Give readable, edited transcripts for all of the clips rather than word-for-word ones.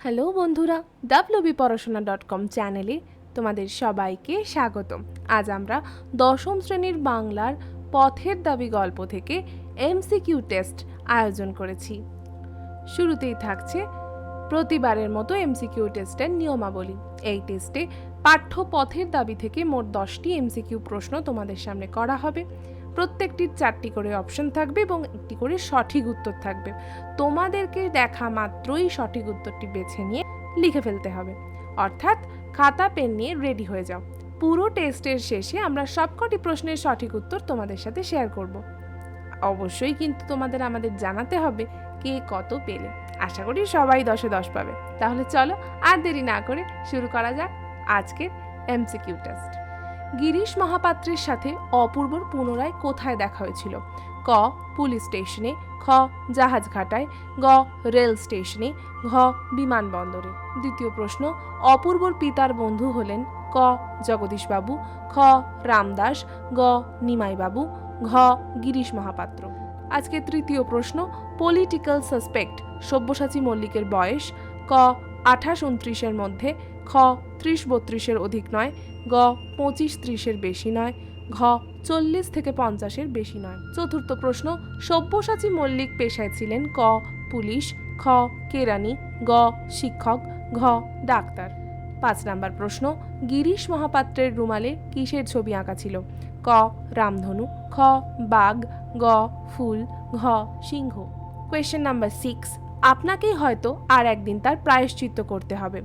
Hello বন্ধুরা, wbporashona.com চ্যানেলে তোমাদের সবাইকে স্বাগতম। আজ আমরা দশম শ্রেণীর বাংলার পথের দাবি গল্প থেকে এমসিকিউ টেস্ট আয়োজন করেছি। শুরুতেই থাকছে প্রতিবারের মতো এমসিকিউ টেস্টের নিয়মাবলী। এই টেস্টে পাঠ্য পথের দাবি থেকে মোট 10টি এমসিকিউ প্রশ্ন তোমাদের সামনে করা হবে। প্রত্যেকটির 4টি করে অপশন থাকবে এবং একটি করে সঠিক উত্তর থাকবে। তোমাদেরকে দেখা মাত্রই সঠিক উত্তরটি বেছে নিয়ে লিখে ফেলতে হবে, অর্থাৎ খাতা পেন নিয়ে রেডি হয়ে যাও। পুরো টেস্টের শেষে আমরা সবকটি প্রশ্নের সঠিক উত্তর তোমাদের সাথে শেয়ার করব। অবশ্যই কিন্তু তোমাদের আমাদের জানাতে হবে কে কত পেলে। আশা করি সবাই 10-এ 10 পাবে। তাহলে চলো আর দেরি না করে শুরু করা যাক আজকের এমসিকিউ টেস্ট। গিরিশ মহাপাত্রের সাথে অপূর্বর পুনরায় কোথায় দেখা হয়েছিল? ক. পুলিশ স্টেশনে, খ. জাহাজ ঘাটায়, গ. রেল স্টেশনে, ঘ. বিমানবন্দরে। দ্বিতীয় প্রশ্ন, অপূর্বর পিতার বন্ধু হলেন ক. জগদীশবাবু, খ. রামদাস, গ. নিমাইবাবু, ঘ. গিরিশ মহাপাত্র। আজকে তৃতীয় প্রশ্ন, পলিটিক্যাল সাসপেক্ট সব্যসাচী মল্লিকের বয়স ক. 28-29-এর মধ্যে, খ. 30-32-এর অধিক নয়, গ. 25-30-এর বেশি নয়, ঘ. 40-50-এর বেশি নয়। চতুর্থ প্রশ্ন, সব্যসাচী মল্লিক পেশায় ছিলেন ক. পুলিশ, খ. কেরানি, গ. শিক্ষক, ঘ. ডাক্তার। 5 নম্বর প্রশ্ন, গিরিশ মহাপাত্রের রুমালে কিসের ছবি আঁকা ছিল? ক. রামধনু, খ. বাঘ, গ. ফুল, ঘ. সিংহ। কোয়েশ্চেন নাম্বার 6, আপনাকেই হয়তো আর একদিন তার প্রায়শ্চিত্ত করতে হবে।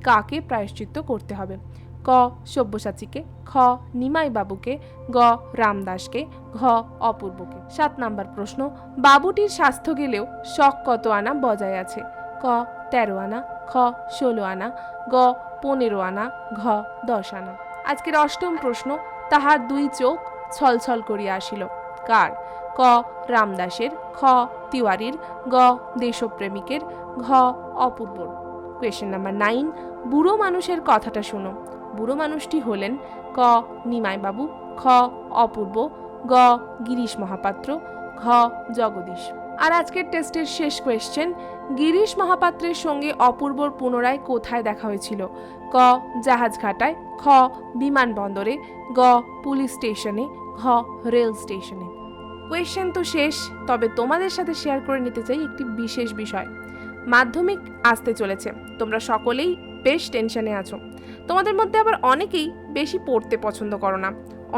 কাকে প্রায়শ্চিত্ত করতে হবে? ক. সব্যসাচীকে, খ. নিমাই বাবুকে, গ. রামদাসকে, ঘ. অপূর্বকে। 7 নম্বর প্রশ্ন, বাবুটির স্বাস্থ্য গেলেও শখ কত আনা বজায় আছে? ক. 13 আনা, খ. 16 আনা, গ. 15 আনা, ঘ. 10 আনা। আজকের অষ্টম প্রশ্ন, তাহার 2 চোখ ছলছল করিয়া আসিল। কার? ক. রামদাসের, খ. তিওয়ারির, গ. দেশপ্রেমিকের, ঘ. অপূর্বর। কোয়েশ্চেন নাম্বার 9, বুড়ো মানুষের কথাটা শুনো। বুড়ো মানুষটি হলেন ক. নিমাইবাবু, খ. অপূর্ব, গ. গিরিশ মহাপাত্র, ঘ. জগদীশ। আর আজকের টেস্টের শেষ কোয়েশ্চেন, গিরিশ মহাপাত্রের সঙ্গে অপূর্বর পুনরায় কোথায় দেখা হয়েছিল? ক. জাহাজ ঘাটায়, খ. বিমানবন্দরে, গ. পুলিশ স্টেশনে, ঘ. রেল স্টেশনে। কোয়েশ্চেন তো শেষ, তবে তোমাদের সাথে শেয়ার করে নিতে চাই একটি বিশেষ বিষয়। মাধ্যমিক আসতে চলেছে, তোমরা সকলেই বেশ টেনশনে আছো। তোমাদের মধ্যে আবার অনেকেই বেশি পড়তে পছন্দ করো না,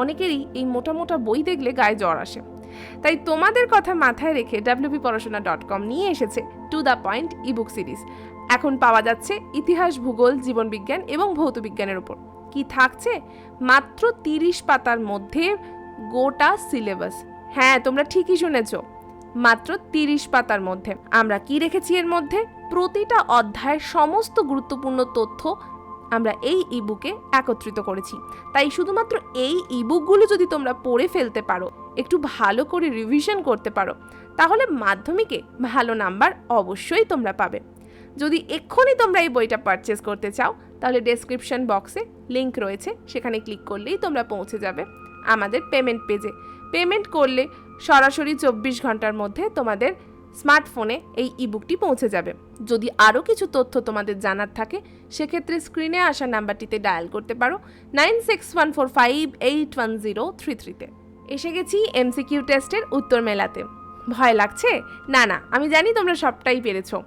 অনেকেরই এই মোটা মোটা বই দেখলে গায়ে জ্বর আসে। তাই তোমাদের কথা মাথায় রেখে wbporashona.com নিয়ে এসেছে to the point ebook series. এখন পাওয়া যাচ্ছে ইতিহাস, ভূগোল, জীবনবিজ্ঞান এবং ভৌতবিজ্ঞানের উপর। কি থাকছে? মাত্র 30 পাতার মধ্যে গোটা সিলেবাস। হ্যাঁ, তোমরা ঠিকই শুনেছো, মাত্র 30 পাতার মধ্যে। আমরা কি রেখেছি এর মধ্যে? প্রতিটা অধ্যায়ের সমস্ত গুরুত্বপূর্ণ তথ্য আমরা এই ইবুকে একত্রিত করেছি। তাই শুধুমাত্র এই ইবুকগুলো যদি তোমরা পড়ে ফেলতে পারো, একটু ভালো করে রিভিশন করতে পারো, তাহলে মাধ্যমিকে ভালো নাম্বার অবশ্যই তোমরা পাবে। যদি এক্ষুনি তোমরা এই বইটা পারচেস করতে চাও, তাহলে ডেসক্রিপশন বক্সে লিংক রয়েছে, সেখানে ক্লিক করলেই তোমরা পৌঁছে যাবে আমাদের পেমেন্ট পেজে। পেমেন্ট করলে সরাসরি 24 ঘন্টার মধ্যে তোমাদের স্মার্টফোনে এই ইবুকটি পৌঁছে যাবে। যদি আরও কিছু তথ্য তোমাদের জানার থাকে, সেক্ষেত্রে স্ক্রিনে আসা নাম্বারটিতে ডায়াল করতে পারো 9614581033-তে। এসে গেছি এমসিকিউ টেস্টের উত্তর মেলাতে। ভয় লাগছে? না না, আমি জানি তোমরা সবটাই পেরেছো।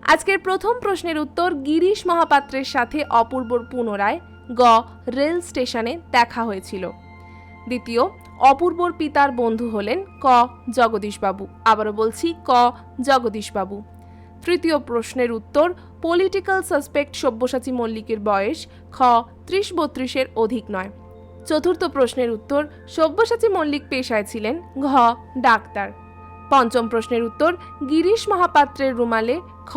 আজকের প্রথম প্রশ্নের উত্তর, গিরিশ মহাপাত্রের সাথে অপূর্বর পুনরায় গ. রেল স্টেশনে দেখা হয়েছিল। দ্বিতীয়, অপূর্বর পিতার বন্ধু হলেন ক. জগদীশবাবু। আবারও বলছি, ক. জগদীশবাবু। তৃতীয় প্রশ্নের উত্তর, পলিটিক্যাল সাসপেক্ট সব্যসাচী মল্লিকের বয়স খ. 30-32-এর অধিক নয়। চতুর্থ প্রশ্নের উত্তর, সব্যসাচী মল্লিক পেশায় ছিলেন ঘ. ডাক্তার। পঞ্চম প্রশ্নের উত্তর, গিরিশ মহাপাত্রের রুমালে খ.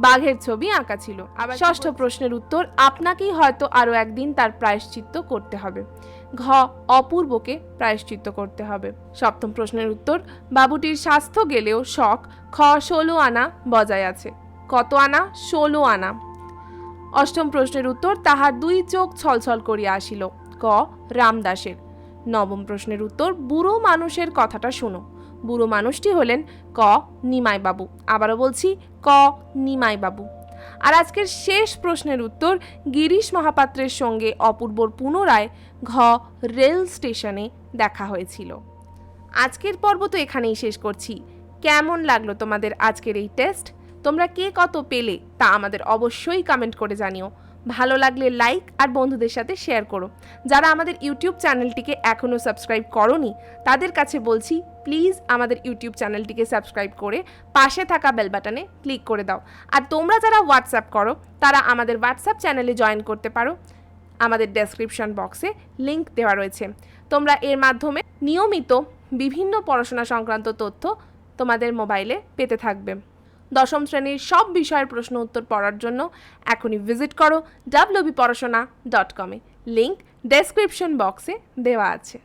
বাঘের ছবি আঁকা ছিল। আবার ষষ্ঠ প্রশ্নের উত্তর, আপনাকেই হয়তো আরও একদিন তার প্রায়শ্চিত্ত করতে হবে। ঘ. অপূর্বকে প্রায়শ্চিত্ত করতে হবে। সপ্তম প্রশ্নের উত্তর, বাবুটির স্বাস্থ্য গেলেও শখ খ. 16 আনা বজায় আছে। কত আনা? 16 আনা। অষ্টম প্রশ্নের উত্তর, তাহার 2 চোখ ছলছল করিয়া আসিল। ক. রামদাসের। নবম প্রশ্নের উত্তর, বুড়ো মানুষের কথাটা শোনো। বুড়ো মানুষটি হলেন ক. নিমাইবাবু। আবারও বলছি, ক. নিমাইবাবু। আর আজকের শেষ প্রশ্নের উত্তর গিরিশ মহাপাত্রের সঙ্গে অপূর্বর পুনরায় ঘ রেল স্টেশনে দেখা হয়েছিল। আজকের পর্ব তো এখানেই শেষ করছি। কেমন লাগলো তোমাদের আজকের এই টেস্ট? তোমরা কে কত পেলে তা আমাদের অবশ্যই কমেন্ট করে জানিও। ভালো লাগলে লাইক আর বন্ধুদের সাথে শেয়ার করো। যারা আমাদের ইউটিউব চ্যানেলটিকে এখনও সাবস্ক্রাইব করোনি তাদের কাছে বলছি, প্লিজ আমাদের ইউটিউব চ্যানেলটিকে সাবস্ক্রাইব করে পাশে থাকা বেল বাটনে ক্লিক করে দাও। আর তোমরা যারা হোয়াটসঅ্যাপ করো তারা আমাদের হোয়াটসঅ্যাপ চ্যানেলে জয়েন করতে পারো। আমাদের ডেসক্রিপশন বক্সে লিংক দেওয়া রয়েছে। তোমরা এর মাধ্যমে নিয়মিত বিভিন্ন পড়াশোনা সংক্রান্ত তথ্য তোমাদের মোবাইলে পেতে থাকবে। দশম শ্রেণীর সব বিষয়ের প্রশ্ন উত্তর পড়ার জন্য এখনই ভিজিট করো wbporashona.com-এ। লিংক ডেসক্রিপশন বক্সে দেওয়া আছে।